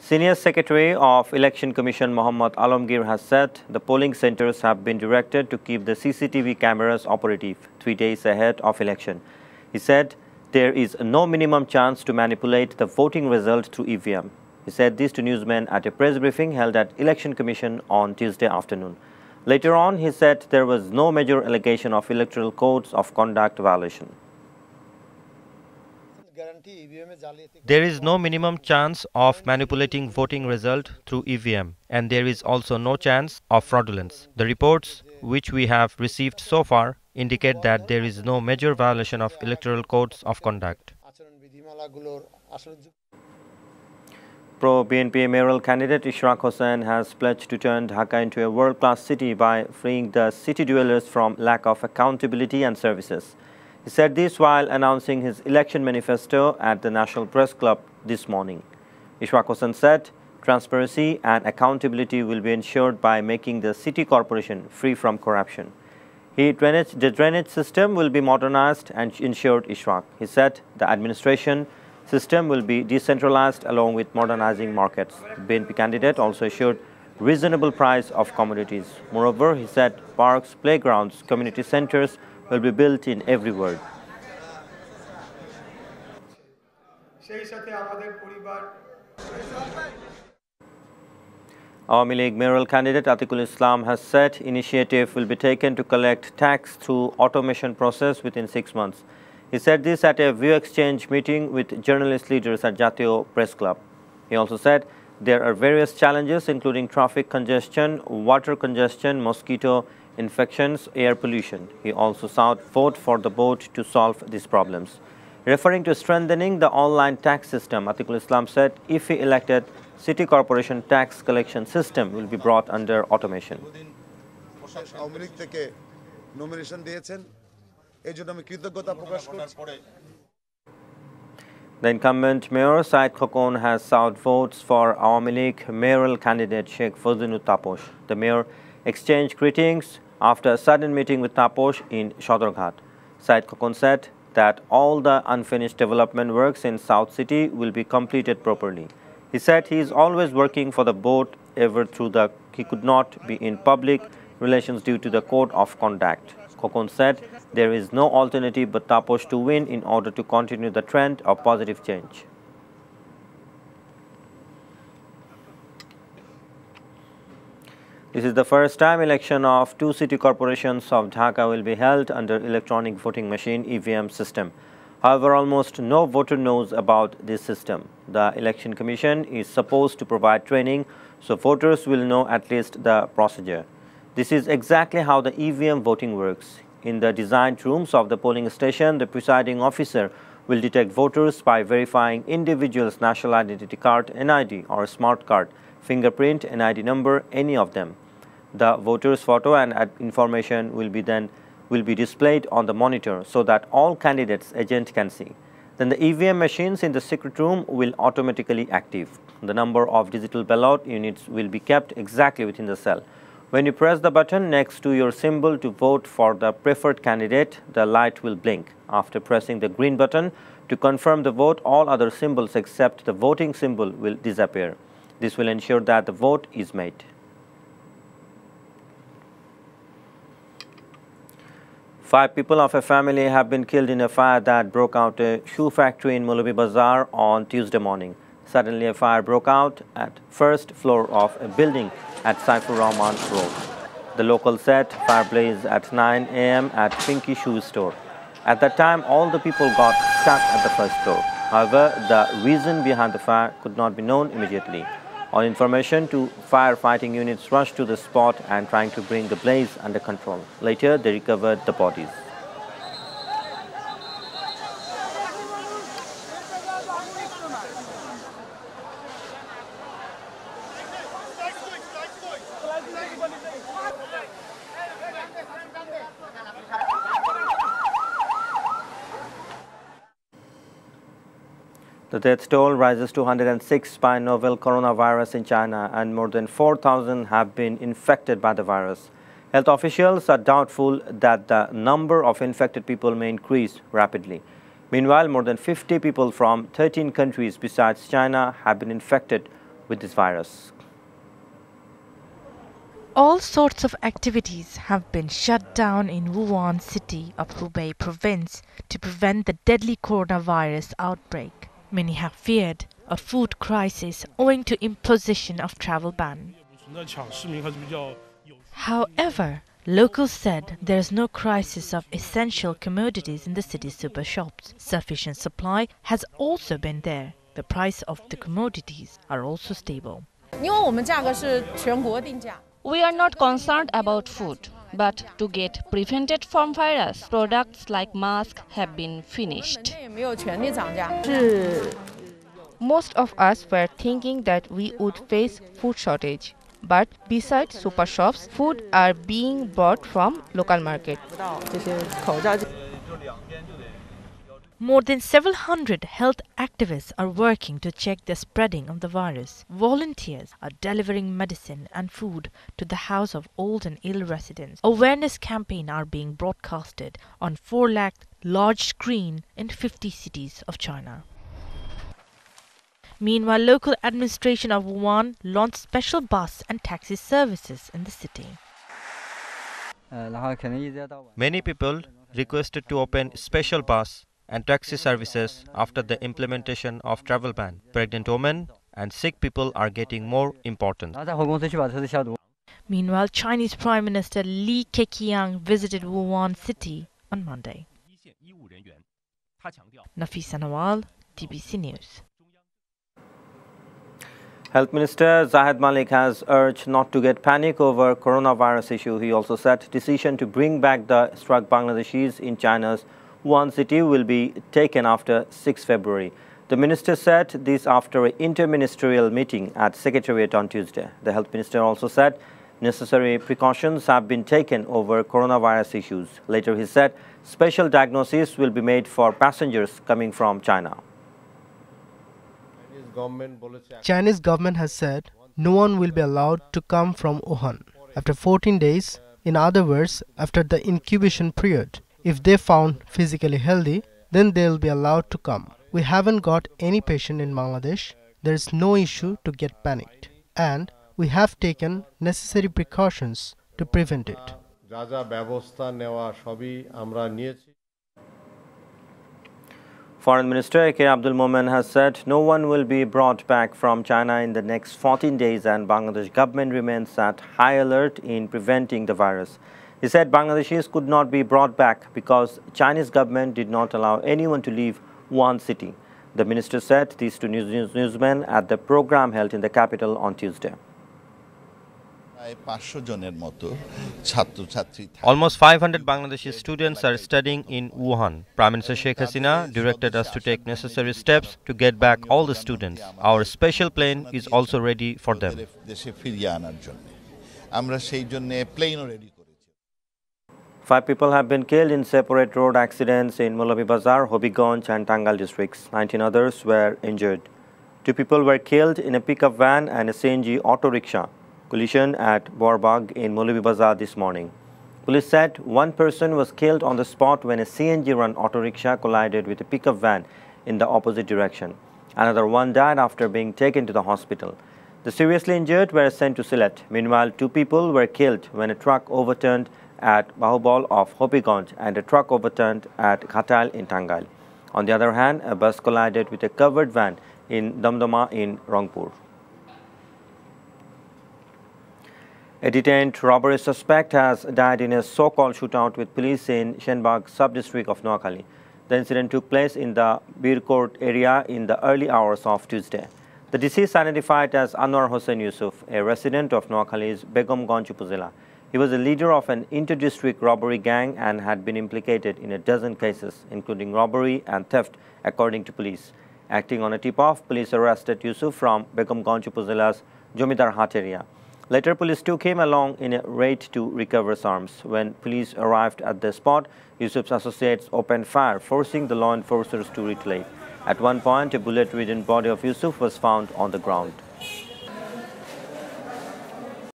Senior Secretary of Election Commission Mohammad Alamgir has said the polling centers have been directed to keep the CCTV cameras operative 3 days ahead of election. He said there is no minimum chance to manipulate the voting result through EVM. He said this to newsmen at a press briefing held at Election Commission on Tuesday afternoon. Later on, he said there was no major allegation of electoral codes of conduct violation. There is no minimum chance of manipulating voting result through EVM, and there is also no chance of fraudulence. The reports which we have received so far indicate that there is no major violation of electoral codes of conduct. Pro-BNP mayoral candidate Ishraq Hossain has pledged to turn Dhaka into a world-class city by freeing the city dwellers from lack of accountability and services. He said this while announcing his election manifesto at the National Press Club this morning. Ishraq Hossain said transparency and accountability will be ensured by making the city corporation free from corruption. The drainage system will be modernized and ensured Ishraq. He said the administration system will be decentralized along with modernizing markets. The BNP candidate also assured reasonable price of commodities. Moreover, he said parks, playgrounds, community centers will be built in every ward. Awami League mayoral candidate Atikul Islam has said initiative will be taken to collect tax through automation process within 6 months. He said this at a view exchange meeting with journalist leaders at Jatiyo Press Club. He also said there are various challenges including traffic congestion, water congestion, mosquito infections, air pollution. He also sought vote for the board to solve these problems. Referring to strengthening the online tax system, Atikul Islam said if he elected, city corporation tax collection system will be brought under automation. The incumbent mayor Said Khokon has sought votes for Awami League mayoral candidate Sheikh Fazlinur Taposh. The mayor exchanged greetings after a sudden meeting with Taposh in Sodorghat. Said Khokon said that all the unfinished development works in South City will be completed properly. He said he is always working for the board he could not be in public relations due to the code of conduct. Khokon said there is no alternative but Taposh to win in order to continue the trend of positive change. This is the first time election of 2 city corporations of Dhaka will be held under electronic voting machine EVM system. However, almost no voter knows about this system. The Election Commission is supposed to provide training so voters will know at least the procedure. This is exactly how the EVM voting works. In the designed rooms of the polling station, the presiding officer will detect voters by verifying individuals' national identity card, NID or smart card, fingerprint, NID number, any of them. The voter's photo and information will be displayed on the monitor so that all candidates' agent can see. Then the EVM machines in the secret room will automatically active. The number of digital ballot units will be kept exactly within the cell. When you press the button next to your symbol to vote for the preferred candidate, the light will blink. After pressing the green button to confirm the vote, all other symbols except the voting symbol will disappear. This will ensure that the vote is made. 5 people of a family have been killed in a fire that broke out a shoe factory in Maulavi Bazar on Tuesday morning. Suddenly, a fire broke out at first floor of a building at Saifur Rahman Road. The local said fire blazed at 9 a.m. at Pinky Shoe Store. At that time, all the people got stuck at the first floor. However, the reason behind the fire could not be known immediately. On information, 2 firefighting units rushed to the spot and trying to bring the blaze under control. Later, they recovered the bodies. The death toll rises to 106 by novel coronavirus in China, and more than 4,000 have been infected by the virus. Health officials are doubtful that the number of infected people may increase rapidly. Meanwhile, more than 50 people from 13 countries besides China have been infected with this virus. All sorts of activities have been shut down in Wuhan city of Hubei province to prevent the deadly coronavirus outbreak. Many have feared a food crisis owing to imposition of travel ban. However, locals said there is no crisis of essential commodities in the city's super shops. Sufficient supply has also been there. The price of the commodities are also stable. We are not concerned about food, but to get prevented from virus, products like masks have been finished. Most of us were thinking that we would face food shortage. But besides super shops, food are being bought from local market. More than several hundred health activists are working to check the spreading of the virus. Volunteers are delivering medicine and food to the house of old and ill residents. Awareness campaigns are being broadcasted on 4 lakh large screen in 50 cities of China. Meanwhile, local administration of Wuhan launched special bus and taxi services in the city. Many people requested to open special bus and taxi services after the implementation of travel ban. Pregnant women and sick people are getting more important. Meanwhile, Chinese Prime Minister Li Keqiang visited Wuhan city on Monday. Nafisa Nawal, TBC News. Health Minister Zahid Malik has urged not to get panic over coronavirus issue. He also said decision to bring back the struck Bangladeshis in China's Wuhan city will be taken after 6 February. The minister said this after an interministerial meeting at Secretariat on Tuesday. The health minister also said necessary precautions have been taken over coronavirus issues. Later he said special diagnosis will be made for passengers coming from China. Chinese government has said no one will be allowed to come from Wuhan after 14 days, in other words, after the incubation period. If they found physically healthy, then they will be allowed to come. We haven't got any patient in Bangladesh. There is no issue to get panicked. And we have taken necessary precautions to prevent it. Foreign Minister A.K. Abdul Momen has said no one will be brought back from China in the next 14 days and Bangladesh government remains at high alert in preventing the virus. He said Bangladeshis could not be brought back because Chinese government did not allow anyone to leave Wuhan city. The minister said this to newsmen at the program held in the capital on Tuesday. Almost 500 Bangladeshi students are studying in Wuhan. Prime Minister Sheikh Hasina directed us to take necessary steps to get back all the students. Our special plane is also ready for them. 5 people have been killed in separate road accidents in Moulabibazar, Hobiganj and Tangal districts. 19 others were injured. 2 people were killed in a pickup van and a CNG auto rickshaw collision at Borbag in Moulabibazar this morning. Police said 1 person was killed on the spot when a CNG-run auto rickshaw collided with a pickup van in the opposite direction. Another 1 died after being taken to the hospital. The seriously injured were sent to Sylhet. Meanwhile, 2 people were killed when a truck overturned at Bahubal of Hobiganj and a truck overturned at Ghatal in Tangal. On the other hand, a bus collided with a covered van in Damdama in Rangpur. A detained robbery suspect has died in a so-called shootout with police in Shenbag sub-district of Noakhali. The incident took place in the Birkort area in the early hours of Tuesday. The deceased identified as Anwar Hossain Yusuf, a resident of Noakhali's Begumganj Upazila. He was a leader of an inter-district robbery gang and had been implicated in a dozen cases, including robbery and theft, according to police. Acting on a tip-off, police arrested Yusuf from Begumganj Upazila's Jomidar Hat area. Later, police took him along in a raid to recover arms. When police arrived at the spot, Yusuf's associates opened fire, forcing the law enforcers to retaliate. At one point, a bullet-ridden body of Yusuf was found on the ground.